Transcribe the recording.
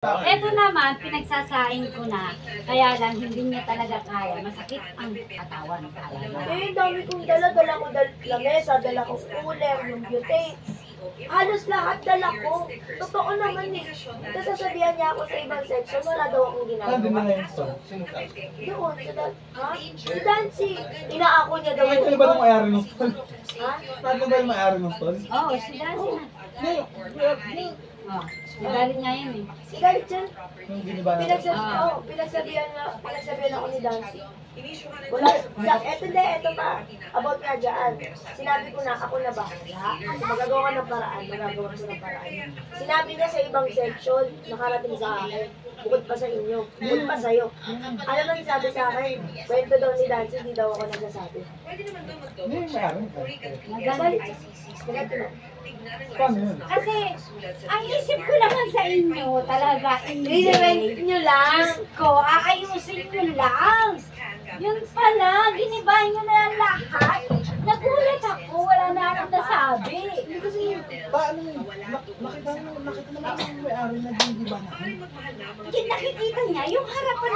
Ito naman, pinagsasaing ko na, kaya lang hindi niya talaga kaya. Masakit ang katawan. Eh, dami kong dala ko lamesa, dala ko cooler, yung butane. Halos lahat dala ko. Totoo naman eh. Tapos sasabihan niya ako sa ibang section, wala daw akong Saan din ginagawa. na ngayon ito? Sino ka? Doon, ha? Si Dancy. Inaako niya daw Kahit ano ba itong may-ari ng stall? Ha? Ano ba yung may-ari ng stall? Oo, si Dancy na. Oh, nagalit niya yun eh. Si Galit dyan. Yung giniba na. Pinagsabihan ako ni Dancy. Wala, eto pa, about nga dyan. Sinabi ko na, ako na bahala. Magagawa ka ng paraan, magagawa ko ng paraan. Sinabi niya sa ibang section, nakarating sa akin, bukod pa sa inyo, bukod pa sa'yo. Alam mo, sabi sa akin, kwento daw ni Dancy, hindi daw ako nagsasabi. Ano yung may-ari? Nagalit. Ganito na. Paano yun? Kasi, ang isip ko naman sa inyo, talaga, Revent nyo lang. ko, aayusin nyo lang. Yun pala, ginibahin nyo na lang lahat. Nagulat ako, wala na akong nasabi. Paano yun? Nakita naman yung may-ari na giniba na. Nakikita niya, yung harapan